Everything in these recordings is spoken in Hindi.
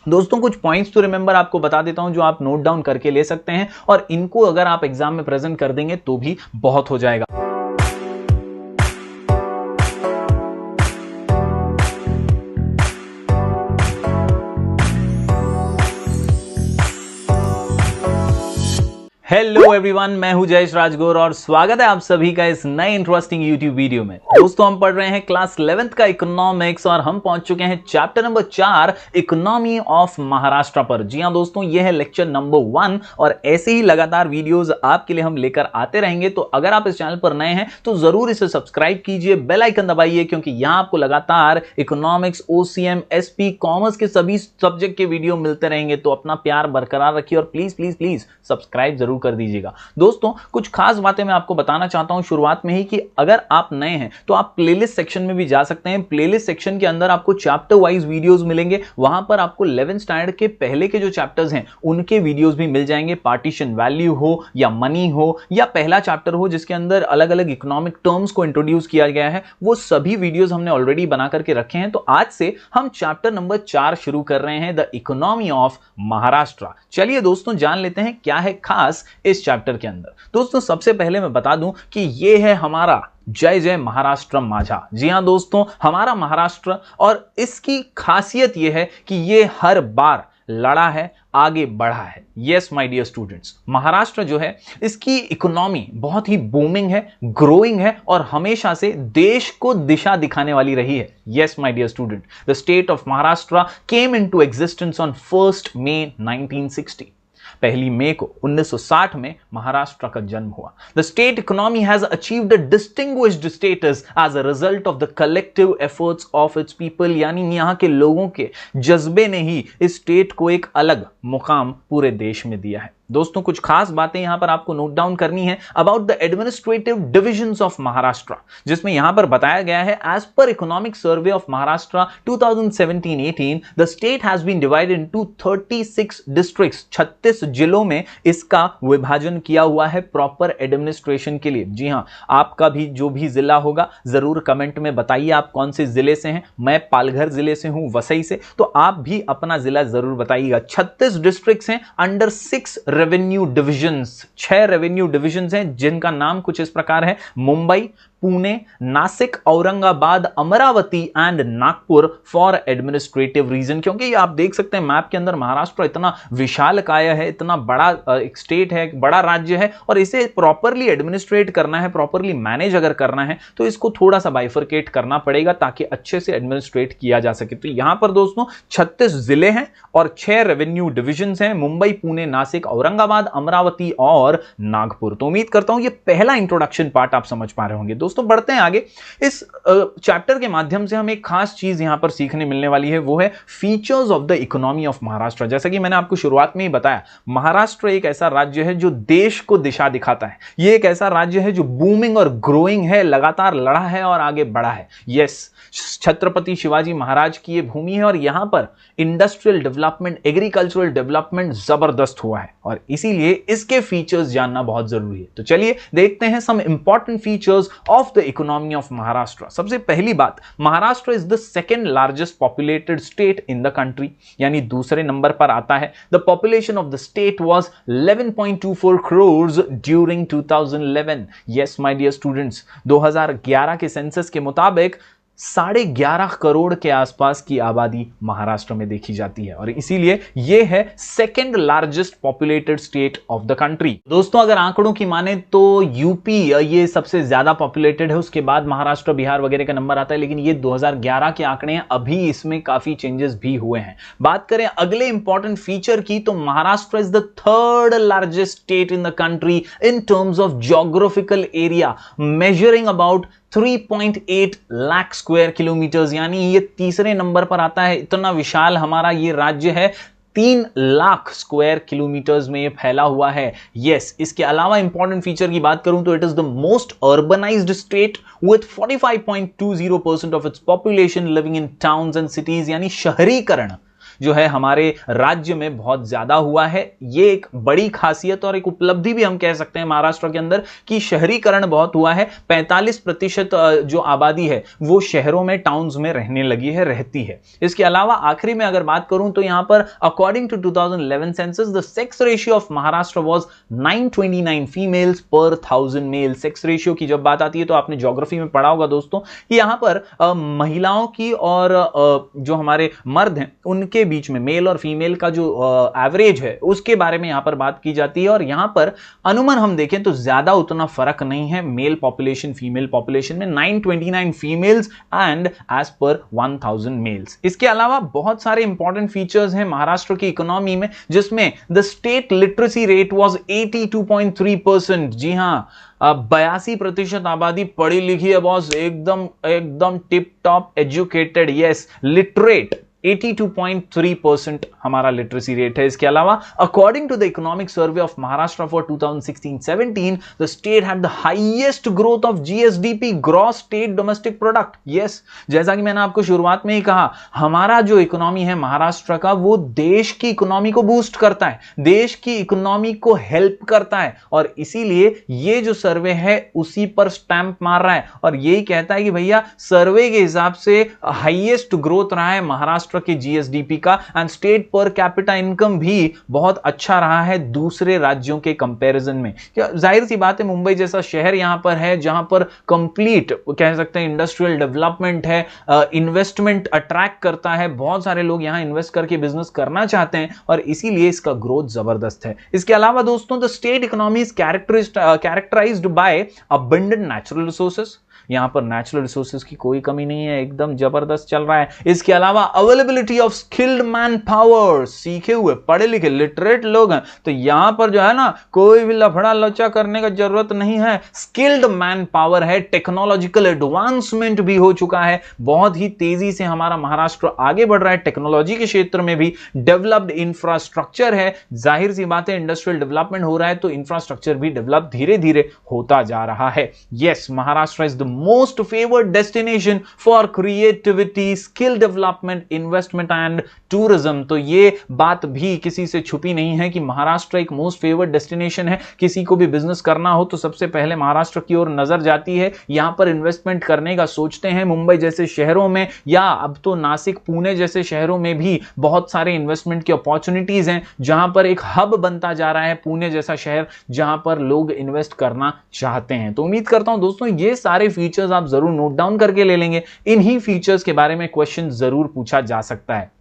दोस्तों कुछ पॉइंट्स तो रिमेंबर आपको बता देता हूं जो आप नोट डाउन करके ले सकते हैं और इनको अगर आप एग्जाम में प्रेजेंट कर देंगे तो भी बहुत हो जाएगा। हेलो एवरीवन, मैं हूं जयेश राजगौर और स्वागत है आप सभी का इस नए इंटरेस्टिंग यूट्यूब वीडियो में। दोस्तों हम पढ़ रहे हैं क्लास 11th का इकोनॉमिक्स और हम पहुंच चुके हैं chapter number 4 economy of Maharashtra पर। जी हां दोस्तों, यह है लेक्चर नंबर 1 और ऐसे ही लगातार वीडियोस आपके लिए हम लेकर आते रहेंगे। तो अगर आप इस चैनल पर नए हैं तो जरूर इसे सब्सक्राइब कीजिए, बेल आइकन दबाइए, क्योंकि यहां आपको लगातार इकोनॉमिक्स, ओसीएम, एसपी, कॉमर्स के सभी सब्जेक्ट के वीडियो मिलते रहेंगे। तो अपना प्यार बरकरार रखिए और प्लीज प्लीज प्लीज सब्सक्राइब जरूर कर दीजिएगा। दोस्तों कुछ खास बातें मैं आपको बताना चाहता हूं शुरुआत में ही कि अगर आप नए हैं तो आप प्लेलिस्ट सेक्शन में भी जा सकते हैं। प्लेलिस्ट सेक्शन के अंदर आपको चैप्टर वाइज वीडियोस मिलेंगे। वहां पर आपको 11th स्टैंडर्ड के पहले के जो चैप्टर्स हैं उनके वीडियोस भी मिल जाएंगे। पार्टीशन वैल्यू हो या मनी हो या पहला चैप्टर हो जिसके अंदर अलग अलग इकोनॉमिक टर्म्स को इंट्रोड्यूस किया गया है, वो सभी वीडियोस हमने ऑलरेडी बना करके रखे हैं। तो आज से हम चैप्टर नंबर 4 शुरू कर रहे हैं, द इकोनॉमी ऑफ महाराष्ट्र। चलिए दोस्तों जान लेते हैं क्या है खास इस चैप्टर के अंदर। दोस्तों सबसे पहले मैं बता दूं कि यह है हमारा जय जय महाराष्ट्र माझा। जी हां दोस्तों, हमारा महाराष्ट्र, और इसकी खासियत यह है कि यह हर बार लड़ा है, आगे बढ़ा है। Yes my dear students, Maharashtra जो है इसकी इकोनॉमी बहुत ही बूमिंग है, ग्रोइंग है और हमेशा से देश को दिशा दिखाने वाली रही है। Yes my dear student, the state of Maharashtra came into existence on 1 May 1960। पहली मई को 1960 में महाराष्ट्र का जन्म हुआ। The state economy has achieved a distinguished status as a result of the collective efforts of its people, यानी यहां के लोगों के जज्बे ने ही इस स्टेट को एक अलग मुकाम पूरे देश में दिया है। दोस्तों कुछ खास बातें यहां पर आपको नोट डाउन करनी है about the administrative divisions of Maharashtra, जिसमें यहां पर बताया गया है as per economic survey of Maharashtra 2017-18 the state has been divided into 36 districts. 36 जिलों में इसका विभाजन किया हुआ है प्रॉपर एडमिनिस्ट्रेशन के लिए। जी हां, आपका भी जो भी जिला होगा जरूर कमेंट में बताइए आप कौन से जिले से हैं। मैं पालघर जिले से हूं, वसई से, तो आप भी अपना जिला जरूर बताइएगा। 36 डिस्ट्रिक्ट्स हैं under 6 revenue divisions. 6 revenue divisions हैं जिनका नाम कुछ इस प्रकार है: Mumbai, Pune, Nashik, Aurangabad, Amravati and Nagpur for administrative region. क्योंकि आप देख सकते हैं मैप के अंदर महाराष्ट्र इतना विशालकाय है, इतना बड़ा एक स्टेट है, बड़ा राज्य है, और इसे प्रॉपरली एडमिनिस्ट्रेट करना है, प्रॉपरली मैनेज अगर करना है तो इसको थोड़ा सा बाइफरकेट करना पड़ेगा ताकि अच्छे से एडमिनिस्ट्रेट किया जा सके। तो यहां पर दोस्तों 36 जिले हैं और 6 रेवेन्यू डिविजन्स हैं: मुंबई, पुणे, नासिक, औरंगाबाद, अमरावती और नागपुर। तो उम्मीद करता हूं ये पहला इंट्रोडक्शन पार्ट आप समझ पा रहे होंगे। दोस्तों बढ़ते हैं आगे। इस चैप्टर के माध्यम से हमें एक खास चीज यहां पर सीखने मिलने वाली है, वो है features of the economy of Maharashtra. जैसा कि मैंने आपको शुरुआत में ही बताया, महाराष्ट्र एक ऐसा राज्य है जो देश को दिशा दिखाता है। यह एक ऐसा राज्य है जो बूमिंग और ग्रोइंग है, लगातार लड़ा है और आगे बढ़ा है। यस, छत्रपति शिवाजी महाराज की यह भूमि है और यहां पर इंडस्ट्रियल डेवलपमेंट, एग्रीकल्चरल डेवलपमेंट जबरदस्त हुआ है और इसीलिए इसके फीचर्स जानना बहुत जरूरी है। तो चलिए देखते हैं some important features of the economy of Maharashtra. सबसे पहली बात, Maharashtra is the second largest populated state in the country, यानी दूसरे नंबर पर आता है। The population of the state was 11.24 crores during 2011। Yes my dear students, 2011 के सेंसस के मुताबिक 11.5 करोड़ के आसपास की आबादी महाराष्ट्र में देखी जाती है और इसीलिए यह है second largest populated state of the country. दोस्तों अगर आंकड़ों की माने तो यूपी ये सबसे ज्यादा पॉपुलेटेड है, उसके बाद महाराष्ट्र, बिहार वगैरह का नंबर आता है, लेकिन ये 2011 के आंकड़े हैं, अभी इसमें काफी चेंजेस भी हुए हैं। बात करें अगले इंपॉर्टेंट फीचर की तो Maharashtra is the third largest state in the country in terms of geographical area, measuring about 3.8 lakh square kilometres, यानी ये तीसरे नंबर पर आता है। इतना विशाल हमारा ये राज्य है, 3 लाख स्क्वायर किलोमीटर्स में ये फैला हुआ है। यस, इसके अलावा इंपॉर्टेंट फीचर की बात करूं तो it is the most urbanised state with 45.20% of its population living in towns and cities, यानी शहरीकरण जो है हमारे राज्य में बहुत ज्यादा हुआ है। ये एक बड़ी खासियत और एक उपलब्धि भी हम कह सकते हैं महाराष्ट्र के अंदर कि शहरीकरण बहुत हुआ है। 45% जो आबादी है वो शहरों में, टाउन्स में रहने लगी है, रहती है। इसके अलावा आखिरी में अगर बात करूं तो यहां पर according to 2011 census the sex ratio of Maharashtra was 929 females per 1000 mail. Sex ratio की जब बात आती है तो आपने ज्योग्राफी में पढ़ा होगा दोस्तों कि यहां पर महिलाओं की और जो हमारे मर्द हैं उनके बीच में, मेल और फीमेल का जो एवरेज है उसके बारे में यहां पर बात की जाती है। और यहां पर अनुमान हम देखें तो ज्यादा उतना फर्क नहीं है मेल पॉपुलेशन फीमेल पॉपुलेशन में, 929 females and as per 1000 mails. इसके अलावा बहुत सारे इंपॉर्टेंट फीचर्स हैं महाराष्ट्र की इकोनॉमी में, जिसमें the state literacy rate was 82.3%। जी हां, 82% आबादी पढ़ी लिखी है बॉस, एकदम एकदम tip top educated, yes literate. 82.3% हमारा लिटरेसी रेट है। इसके अलावा according to the economic survey of Maharashtra for 2016-17 the state had the highest growth of GSDP, gross state domestic product. Yes, जैसा कि मैंने आपको शुरुआत में ही कहा, हमारा जो इकोनॉमी है महाराष्ट्र का वो देश की इकोनॉमी को बूस्ट करता है, देश की इकोनॉमी को हेल्प करता है, और इसीलिए ये जो सर्वे है उसी पर स्टैंप मार रहा है और यही कहता है कि भैया सर्वे के हिसाब से हाईएस्ट ग्रोथ रहा है महाराष्ट्र के जीएसडीपी का, and state per capita income भी बहुत अच्छा रहा है दूसरे राज्यों के कंपैरिजन में। जाहिर सी बात है मुंबई जैसा शहर यहां पर है जहां पर कंप्लीट कह सकते हैं इंडस्ट्रियल डेवलपमेंट है, इन्वेस्टमेंट अट्रैक्ट करता है, बहुत सारे लोग यहां इन्वेस्ट करके बिजनेस करना चाहते हैं और इसीलिए इसका ग्रोथ जबरदस्त है। इसके अलावा दोस्तों the state economy is characterized by abundant natural resources. यहां पर नेचुरल रिसोर्सेज की कोई कमी नहीं है, एकदम जबरदस्त चल रहा है। इसके अलावा availability of skilled man power, सीखे हुए पढ़े लिखे लिटरेट लोग हैं तो यहां पर जो है ना कोई भी लफड़ा लोचा करने का जरूरत नहीं है, स्किल्ड मैन पावर है, टेक्नोलॉजिकल एडवांसमेंट भी हो चुका है, बहुत ही तेजी से हमारा महाराष्ट्र आगे बढ़ रहा है टेक्नोलॉजी के क्षेत्र में भी, डेवलप्ड इंफ्रास्ट्रक्चर है, जाहिर सी बात है इंडस्ट्रियल डेवलपमेंट हो रहा है तो इंफ्रास्ट्रक्चर भी डेवलप धीरे धीरे होता जा रहा है। Yes, Maharashtra is the most favored destination for creativity, skill development, investment and tourism। तो ये बात भी किसी से छुपी नहीं है कि महाराष्ट्र एक मोस्ट फेवर्ड डेस्टिनेशन है। किसी को भी बिजनेस करना हो तो सबसे पहले महाराष्ट्र की ओर नजर जाती है, यहां पर इन्वेस्टमेंट करने का सोचते हैं। मुंबई जैसे शहरों में या अब तो नासिक पुणे जैसे शहरों में भी बहुत सारे इन्वेस्टमेंट की अपॉर्चुनिटीज हैं, जहां पर एक हब बनता जा रहा है पुणे जैसा शहर जहां पर लोग इन्वेस्ट करना चाहते हैं। तो उम्मीद करता हूं दोस्तों ये सारे फीचर्स आप जरूर नोट डाउन करके ले लेंगे, इन्हीं फीचर्स के बारे में क्वेश्चन जरूर पूछा जा सकता है।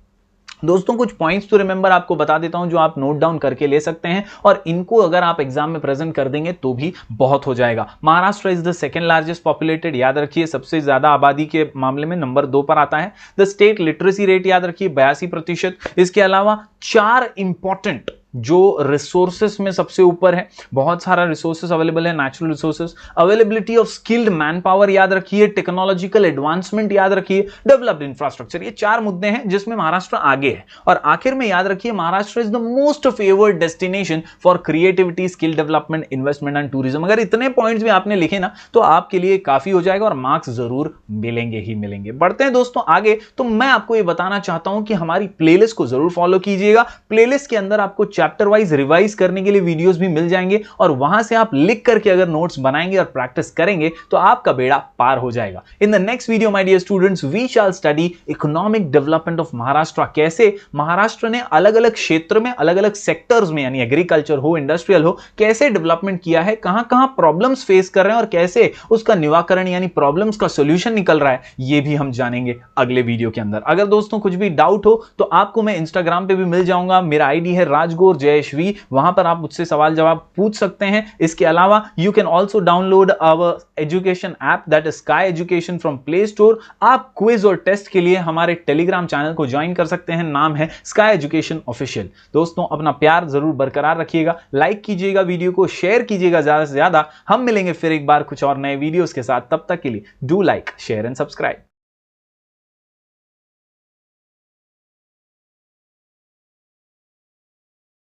दोस्तों कुछ पॉइंट्स तो रिमेंबर आपको बता देता हूं जो आप नोट डाउन करके ले सकते हैं और इनको अगर आप एग्जाम में प्रेजेंट कर देंगे तो भी बहुत हो जाएगा। Maharashtra is the second largest populated, याद रखिए सबसे ज्यादा आबादी के मामले में नंबर 2 पर आता है। द स्टेट लिटरेसी रेट याद रखिए 82%। इसके अलावा 4 इंपॉर्टेंट जो रिसोर्सेस में सबसे ऊपर है, बहुत सारा रिसोर्सेस अवेलेबल है, natural resources, availability of skilled man power याद रखिए, टेक्नोलॉजिकल एडवांसमेंट याद रखिए, डेवलप्ड इंफ्रास्ट्रक्चर, ये 4 मुद्दे हैं जिसमें महाराष्ट्र आगे है। और आखिर में याद रखिए Maharashtra is the most favoured destination for creativity, skill development, investment and tourism. अगर इतने पॉइंट्स भी आपने लिखे ना तो आपके लिए काफी हो जाएगा और मार्क्स जरूर मिलेंगे ही मिलेंगे। बढ़ते हैं दोस्तों आगे, तो मैं आपको ये बताना चाहता हूं कि हमारी प्लेलिस्ट को जरूर फॉलो कीजिएगा। प्लेलिस्ट के अंदर आपको चैप्टर वाइज रिवाइज करने के लिए वीडियोस भी मिल जाएंगे और वहां से आप लिख करके अगर नोट्स बनाएंगे और प्रैक्टिस करेंगे तो आपका बेड़ा पार हो जाएगा। In the next video my dear students we shall study economic development of Maharashtra. कैसे महाराष्ट्र ने अलग अलग क्षेत्र में, अलग अलग सेक्टर्स में, यानी एग्रीकल्चर हो, इंडस्ट्रियल हो, कैसे डेवलपमेंट किया है, कहां कहां प्रॉब्लम्स फेस कर रहे हैं और कैसे उसका निवारण यानी प्रॉब्लम्स का सॉल्यूशन निकल रहा है, ये भी हम जानेंगे अगले वीडियो के अंदर। अगर दोस्तों कुछ भी डाउट हो तो आपको मैं इंस्टाग्राम पे भी मिल जाऊंगा, मेरा आईडी है राजगौर जयेश, वहां पर आप मुझसे सवाल जवाब पूछ सकते हैं। इसके अलावा you can also download our education app that is sky education from play store. आप क्विज और टेस्ट के लिए हमारे टेलीग्राम चैनल को ज्वाइन कर सकते हैं, नाम है स्काई एजुकेशन ऑफिशियल। दोस्तों अपना प्यार जरूर बरकरार रखिएगा, लाइक कीजिएगा, वीडियो को शेयर कीजिएगा ज्यादा से ज्यादा। हम मिलेंगे फिर एक बार कुछ और नए वीडियोस के साथ, तब तक के लिए do like, share and subscribe.